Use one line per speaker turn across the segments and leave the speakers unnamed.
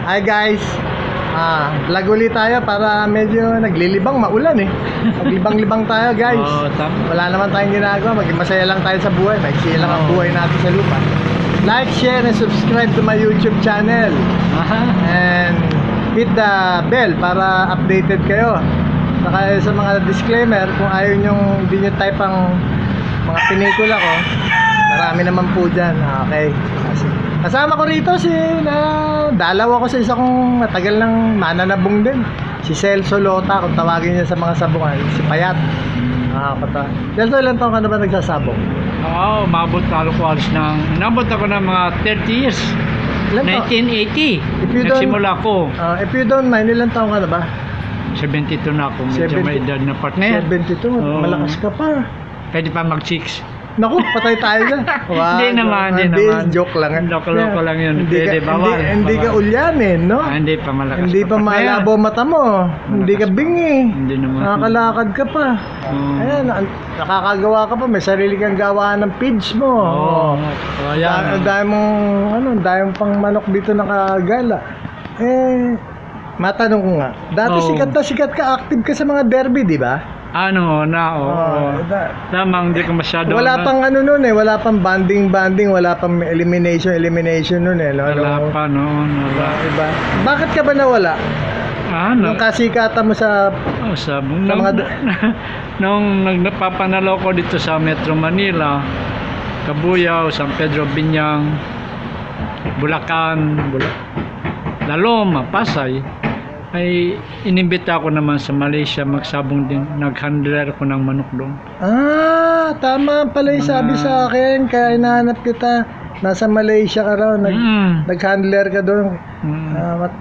Hi guys. Vlog ulit tayo para medyo naglilibang, maulan eh. Naglibang-libang tayo guys. Wala naman tayong ginagawa, maging masaya lang tayo sa buhay. Maiksi lang ang buhay natin sa lupa. Like, share, and subscribe to my YouTube channel. And hit the bell para updated kayo. Saka sa mga disclaimer, kung ayaw nyong hindi nyo type ang mga pinikula ko, marami naman po dyan. Okay. Kasama ko rito dalaw ako sa isa kong matagal ng mananabong din, si Celso Lota, kung tawagin niya sa mga sabungan, si Payat. Celso, ilan taon ka na ba nagsasabong?
Umabot inabot ako ng mga 30 years. 1980 nagsimula ako.
If you don't mind, ilan taon ka na ba?
72 na ako, medyo may edad na partner.
72, malakas ka pa.
Pwede pa mag-chicks.
Naku, patay tayo dyan.
Hindi naman.
Joke lang.
Loko lang yun. Pwede, bawal.
Hindi ka ulyanin, no?
Hindi pa malakas.
Hindi pa malabo mata mo. Hindi ka bingi.
Hindi naman.
Nakakalakad ka pa. Ayan, nakakagawa ka pa. May sarili kang gawaan ng page mo.
Ayan.
Dahil mong pang manok dito nakagala. Matanong ko nga. Dati sikat ka, active ka sa mga derby, di ba?
Tamang hindi ko masyado.
Wala pang wala pang banding, wala pang elimination noon eh.
Wala pa noon.
Diba? Bakit ka ba nawala? Nung kasikatan mo sa
nung nagpapanalo ko dito sa Metro Manila, Cabuyao, San Pedro Binyang, Bulacan, Laloma, Pasay, ay inimbita ako naman sa Malaysia magsabong din. Nag-handler ko ng manok doon.
Tama pala yung sabi sa akin. Kaya hinahanap kita. Nasa Malaysia ka raw. Nag-handler ka doon.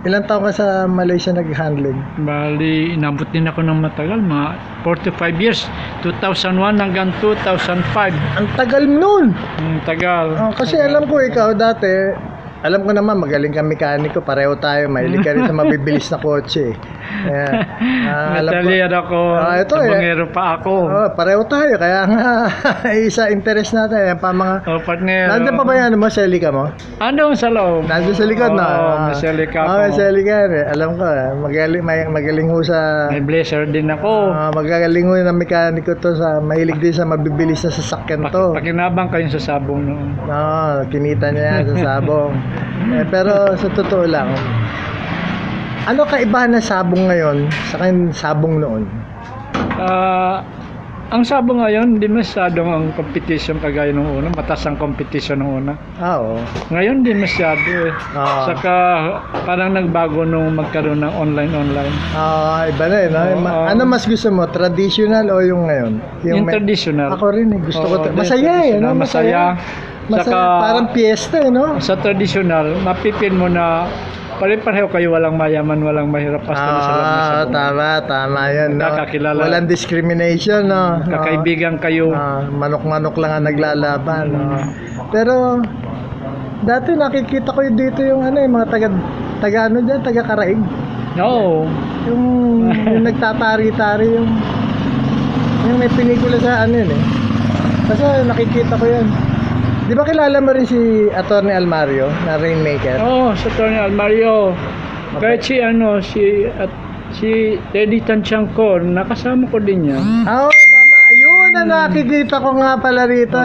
Ilan taon ka sa Malaysia nag-handling?
Bali, inabot din ako ng matagal. Mga 45 years. 2001 hanggang 2005.
Ang tagal nun!
Ang tagal.
Kasi alam ko ikaw dati, alam ko naman, magaling ka mekaniko, pareho tayo, mahilig ka rin sa mabibilis na kotse.
Metallier ako, sabongero pa ako.
Pareho tayo, kaya nga, isa interest natin.
Partner.
Nandiyan pa ba yan mo, selika mo?
Ano sa loob?
Nandiyan sa likod na?
May selika ako.
May selika rin. Alam ko, magaling ho sa...
May blazer din ako.
Magaling ho na mekaniko to, mahilig din sa mabibilis na sasakyan to.
Pakinabang kayong sa sabong noon.
Kinita niya yan sa sabong. Pero sa totoo lang, ano kaibahan ng sabong ngayon sa sabong noon?
Ang sabong ngayon, hindi masyadong ang competition kagaya nung una. Mataas ang competition nung una.
Oo.
Ngayon, hindi masyado eh. Saka parang nagbago nung magkaroon ng online.
Iba na eh. Ano mas gusto mo? Traditional o yung ngayon?
Yung traditional.
Ako rin eh. Gusto ko. Masaya eh. Masaya. Saka, parang piyesta eh, no?
Sa traditional, mapipil mo na pare-pareho kayo, walang mayaman, walang mahirap.
Tama yan, no? Walang discrimination, no?
Kakaibigan kayo.
Manok-manok lang ang naglalaban, no? Pero dati nakikita ko dito yung mga taga Karaig. Yung nagtatari-tari, yung may pelikula sa yun eh. Kasi nakikita ko yan. Di ba kilala mo rin si Atty. Almario na Rainmaker?
Si Atty. Almario. Kahit si Teddy Tanchanco, nakasama ko din yan.
Tama. Ayun na nakikita ko nga pala rito,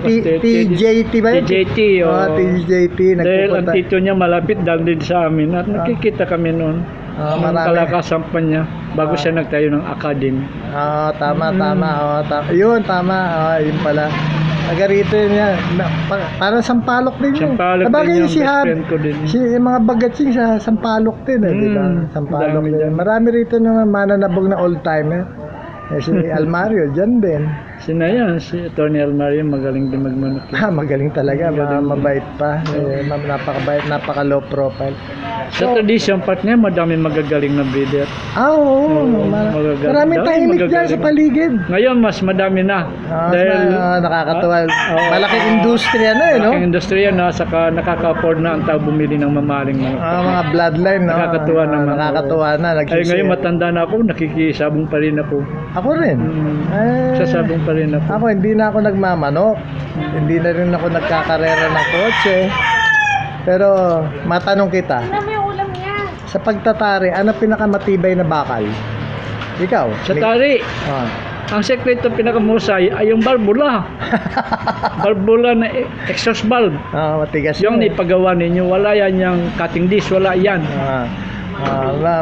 si TJT ba yun?
TJT,
TJT.
Dahil ang tito niya malapit dahil din sa amin at nakikita kami noon. Ang kalakasan pa niya bago siya nagtayo ng academy.
Tama. Yun, tama. Yun pala. Taga rito yun. Parang Sampalok din yun.
Sabagay
si mga bagatsing sa Sampalok din. Diba? Sampalok din. Marami rito na mananabog na old-timer. Si Almario, dyan din.
Si Atty. Almario, magaling din magmanok.
Magaling talaga, mabait pa. Napakabait, napaka-low profile.
Sa tradition part niya, madami magagaling na breeder.
Maraming tahimik dyan sa paligid.
Ngayon, mas madami na. Dahil
nakakatuwa. Malaking industriya na no?
Malaking industriya na, saka nakaka-afford na ang tao bumili ng mamahaling manok.
Mga bloodline, no?
Nakakatuwa naman.
Nakakatuwa na.
Ngayon matanda na ako, nakikisabong pa rin ako.
Ako rin.
Sasabong pa rin ako.
Ako, hindi na ako nagmamanok. Hindi na rin ako nagkakarera ng kotse. Pero, matanong kita.
Ano may ulam niya?
Sa pagtatari, ano pinakamatibay na bakal? Ikaw?
Sa tari,
Ah.
ang sekreto pinakamusay ay yung barbula. Barbula na exhaust valve.
Ah, matigas
Yung
yun.
ipagawa ninyo, wala yan yung cutting disc, wala yan.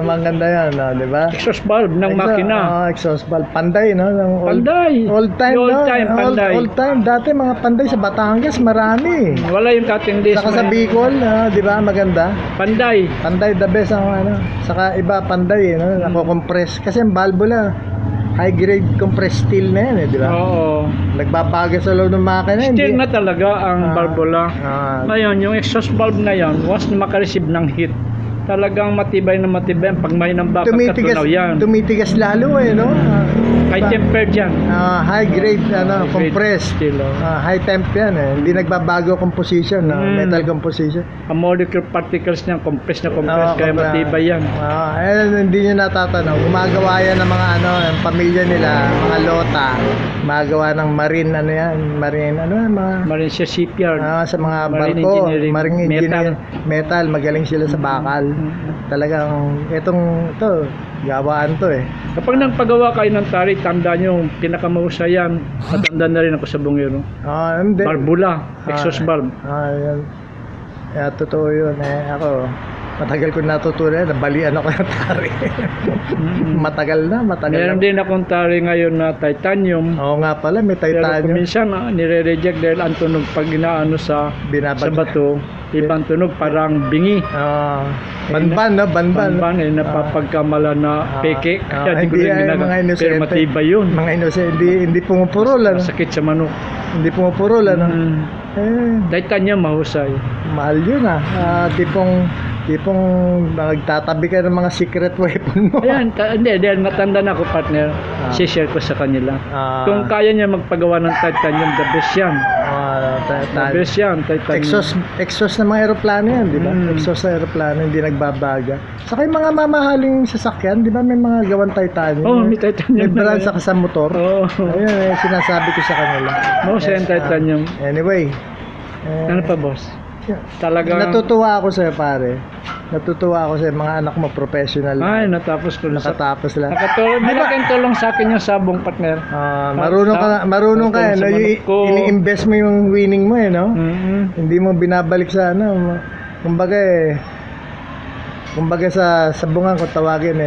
Maganda yan, di ba?
Exhaust valve ng makina.
Exhaust valve. Panday, no?
Panday.
Old time,
Yung
no?
old time, panday.
Old time. Dati mga panday sa Batangas, marami.
Wala yung cutting disc.
Saka sa Bicol, di ba? Maganda.
Panday.
Panday the best ang ano. Saka iba panday, no? Nako-compress. Kasi ang valvula, high grade compressed steel na yan, di ba?
Oo.
Nagbabaga sa loob ng makina.
Steel na talaga ang barbula.
Ah,
Ngayon, yung exhaust valve na yan, once na makareceive ng heat, talagang matibay na matibay. Pag may ng bakal katunaw yan.
tumitigas lalo no?
High tempered yan.
High grade,
High grade
compressed.
steel, oh.
High temp yan Hindi nagbabago composition, metal composition.
Ang molecular particles niyan, compressed na compressed, kaya matibay yan.
Hindi nyo natatanaw. Gumagawa yan ng mga ang pamilya nila, mga lota. Gumagawa ng marine, mga
Malaysia Shipyard.
sa mga
Marine
barko,
engineering,
marine engineer, metal, magaling sila sa bakal. Talagang ito, gawaan to
Kapag nagpagawa kayo ng tari, tanda nyo, pinakamahusayan, matanda na rin ako sa bungero.
Hindi.
Barbula, exhaust valve.
Yan. Totoo yun Ako, matagal ko natutunan, nabalian ako ng tari. matagal na.
Meron din akong tari ngayon na titanium.
Oo nga pala, may
Pero
titanium.
minsan nire-reject dahil ang tunog pag inaano sa bato, ibang tunog parang bingi.
Banban, no? Banban.
Napapagkamala na peke. Kaya di ko
hindi
rin
mga
Pero
inosente.
matibay yun.
Mga inosente, hindi pumupurol,
Masakit sa manok.
Hindi pumupurol,
Titanium mahusay.
Mahal yun, tipong nagtatabi ka ng mga secret weapon mo.
Ayan, hindi, dahil matanda na ako, partner, share ko sa kanila. Kung kaya niya magpagawa ng titanium, the best yan. The best yan, titanium.
Exhaust ng mga aeroplano yan, di ba? Exhaust na aeroplano, hindi nagbabaga. Saka yung mga mamahaling sasakyan, di ba may mga gawan titanium?
May titanium.
May brand sa motor. Ayun, sinasabi ko sa kanila.
Mahusay ang titanium.
Anyway.
Ano pa, boss? Talagang
Natutuwa ako sa'yo, pare. Natutuwa ako sa'yo, mga anak mo professional.
Ay, natapos ko na.
Nakatapos lang.
Malaking tulong sa akin yung sabong, partner.
Marunong ka no? Ini-invest mo yung winning mo no? Hindi mo binabalik sa kumbaga sa sabungan ko tawagin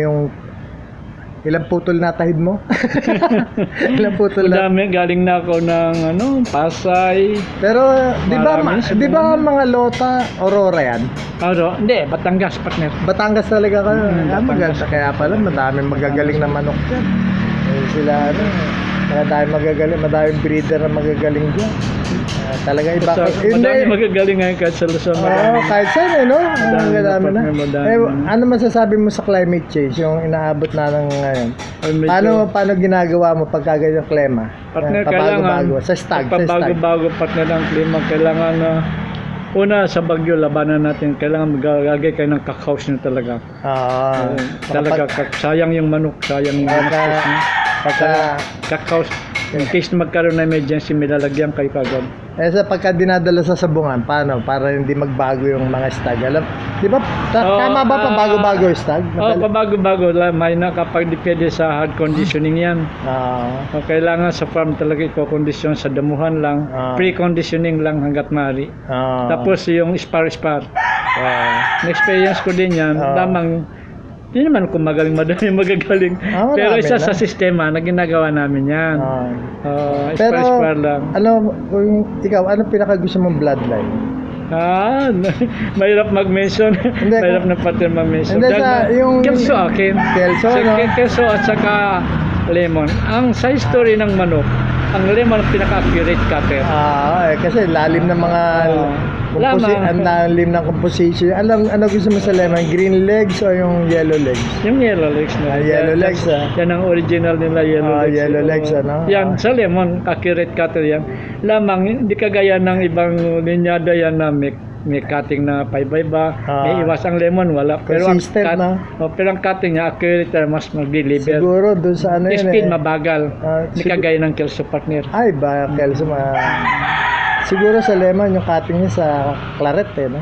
yung ilang putol natahid mo? Ilang putol na?
Madami, galing na ako ng Pasay.
Pero di ba mga lota Aurora yan?
Hindi, Batangas, partner.
Batangas talaga kayo. Maganda kaya pala madaming magagaling na manok dyan. Sila madaming breeder na magagaling dyan. Talaga iba.
Madami magagaling ngayon kahit sa Luzon.
Kahit saan no? Madami na. Ano masasabi mo sa climate change, yung inaabot na ng ngayon? Paano ginagawa mo pagka ganyan klima?
Partner,
pabago-bago sa stag.
Pabago-bago, partner, ang klima. Kailangan una sa bagyo, labanan natin. Kailangan magagay kayo ng kakaos nyo talaga. Talaga, sayang yung manok, sayang yung kakaos. In case na magkaroon na emergency, may lalagyan kayo kagad.
Sa pagka dinadala sa sabungan, paano? Para hindi magbago yung mga stag. Di ba? Tama ba pabago-bago yung stag?
Pabago-bago. May kapag depende sa hard conditioning yan. Kailangan sa farm talaga i-condition sa damuhan lang. Pre-conditioning lang hanggat maaari. Tapos yung spar-spar. Na-experience ko din yan. Damang hindi naman kung madami magagaling. Pero isa sa sistema na ginagawa namin yan.
Pero,
lang.
Ikaw, ano pinakagusto mong bloodline?
Mahirap mag-mention. Mahirap na pattern mag-mention. Kelso akin. Kelso at saka lemon. Ang sa history ng manok, ang lemon ang pinaka-accurate cutter.
Kasi lalim ng mga ang lalim ng composition. Ano gusto mo sa lemon? Green legs o yung yellow legs?
Yung yellow legs na.
Yellow legs
Yan ang original nila, yellow legs.
Yellow legs,
Yan, sa lemon, accurate cutter yan. Lamang, hindi kagaya ng ibang linyada yan na may cutting na paiba-iba. May iwas ang lemon, wala. Pero ang cutting niya, accurate, mas mag-deliver.
Siguro doon sa
speed, mabagal. Hindi kagaya ng Kelso, partner.
Kelso Siguro sa lemon, yung cutting niya sa claret no?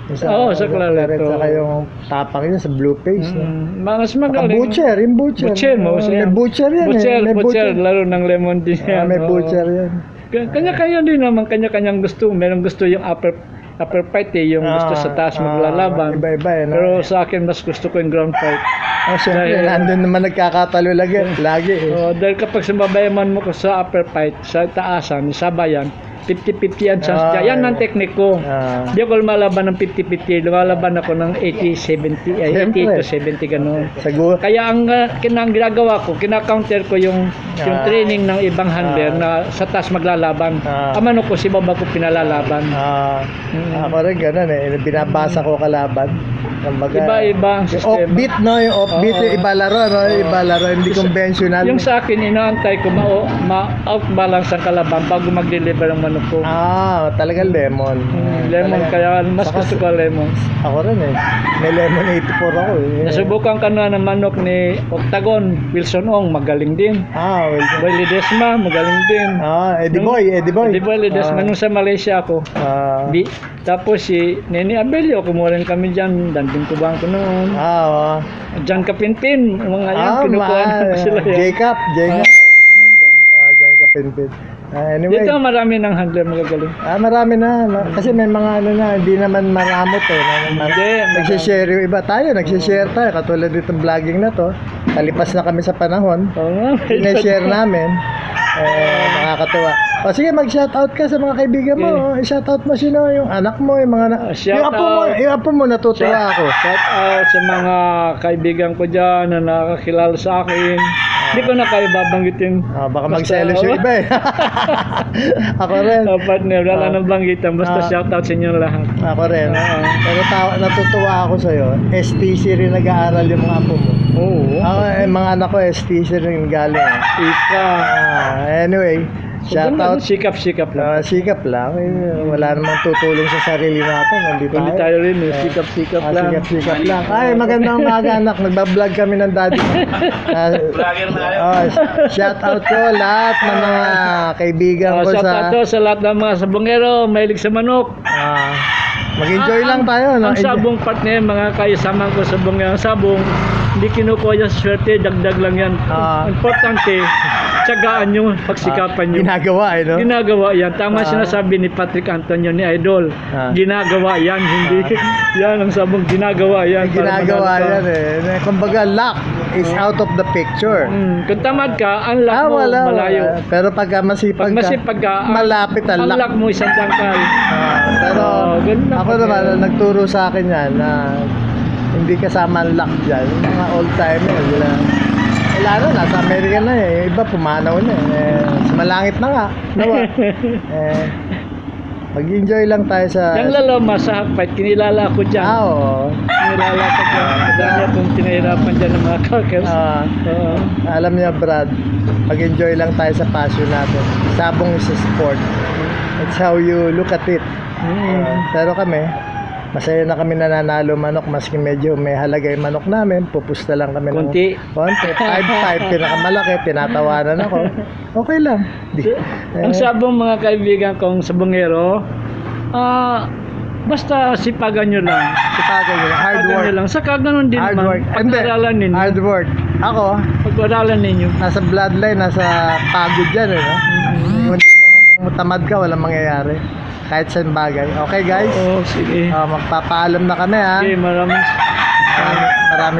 Oo, sa claret, oo.
Saka yung tapang niya sa blue face, no?
Mas
Saka
magaling.
butcher, yung butcher.
Butcher mo.
May butcher yan
Butcher,
May
butcher, laro ng lemon din yan.
May
oo.
butcher yan.
Kanya-kanya din naman, kanya-kanyang gusto. Merong gusto yung upper fight yung gusto sa taas maglalaban.
Iba-iba no?
Pero sa akin, mas gusto ko yung ground fight.
Siyempre, nandun naman nagkakatalo lagi eh.
Dahil kapag sumabayaman mo ko sa upper fight, sa taasan, sa bayan, 50-50 ang chance dyan. Yan ang teknik ko. Hindi ako lumalaban ng 50-50. Lumalaban ako ng 80-70, 80 to 70 gano'n. Kaya ang ginagawa ko, kina-counter ko yung training ng ibang handler na sa taas maglalaban. Amano ko, si baba ko pinalalaban.
Ako rin gano'n binabasa ko kalaban.
Iba-iba ang sistema.
Offbeat, no? Yung offbeat, yung iba laro, no? Iba laro, hindi conventional.
Yung sa akin, inaantay ko ma-outbalance ang kalaban bago mag-deliver ang manok ko.
Talagang lemon.
Lemon, kaya mas gusto ko lemon.
Ako rin May lemon 84 ako
Nasubukan ka na ng manok ni Octagon, Wilson Ong, magaling din.
Wilson.
Boy Ledesma, magaling din.
Eddie Boy
Ledesma, nung sa Malaysia ako. Tapos si Nene Abelio, kumuha rin kami dyan, danding kubang ko noon. Diyan Kapinpin, mga yan, kinukuha na sila yan.
Jacob. Diyan Kapinpin. Anyway.
Dito marami ng handler magagaling.
Marami na. Kasi may mga hindi naman maramot Nagsishare yung iba. Nagsishare tayo. Katulad ditong vlogging na to. Kalipas na kami sa panahon. Sinashare namin. Nakakatuwa. Sige, mag-shoutout ka sa mga kaibigan mo. I-shoutout mo sino, yung anak mo, yung mga yung apo mo natutuwa ako.
Shoutout sa mga kaibigan ko dyan na nakakilala sa akin. Hindi ko na kayo babanggitin.
Baka magselos yung iba Ako rin.
Partner, wala nang banggitan. Basta shoutout sa inyo lahat.
Ako rin. Pero natutuwa ako sa'yo. STC rin nag-aaral yung mga apo mo. Mga anak ko STC rin galing. Anyway, shoutout.
Sikap lang.
Sikap lang. Wala namang tutulong sa sarili natin.
Hindi tayo rin. Sikap lang.
Sikap lang. Magandang umaga anak. Nagbablog kami ng daddy.
Vlogger na kayo.
Shoutout ko lahat ng mga kaibigan ko
Shoutout sa lahat ng mga sabongero. Mahilig sa manok.
Mag-enjoy lang tayo.
Ang sabong partner, mga kaisaman ko sa sabong, hindi kinukuha yan swerte, dagdag lang yan. Importante, tiyagaan nyo, pagsikapan nyo. Ginagawa yan. Tama sinasabi ni Patrick Antonio ni Idol. Ginagawa yan, hindi. Yan ang sabong ginagawa yan.
Ginagawa yan Kumbaga, luck is out of the picture.
Kung tamad ka, ang luck mo malayo.
Pero pagka masipag ka, malapit ang luck.
Ang luck mo isang tangkal.
Pero ako naman, nagturo sa akin yan na hindi kasama ang luck dyan. Mga old timer, wala na, nasa Amerika na iba pumanaw na sumalangit na nga. Mag-enjoy lang tayo sa...
Yung laloma sa hagpait, kinilala ko dyan. Kinilala ko dyan. Dahil akong pinahirapan dyan ng mga kakers.
Alam niya Brad, mag-enjoy lang tayo sa passion natin. Sabong is a sport. It's how you look at it. Pero kami, masaya na kami nananalo manok, maski medyo may halaga yung manok namin, pupusta lang kami
konti.
5-5, pinakamalaki, tinatawanan ako. Okay lang.
Ang sabong mga kaibigan kong sabongero, basta sipagan nyo lang.
Hard work.
Saka ganun din naman. Pag-aralan ninyo.
Hard work. Ako,
pag-aralan ninyo.
Nasa bloodline, nasa pagod dyan Kung tamad ka, walang mangyayari. Kahit saan bagay. Okay guys?
Sige.
Magpapaalam na kami
Okay,
maraming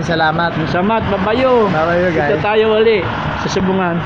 salamat.
Salamat, babayo.
Babayo guys.
Ito tayo uli sa Sabungan.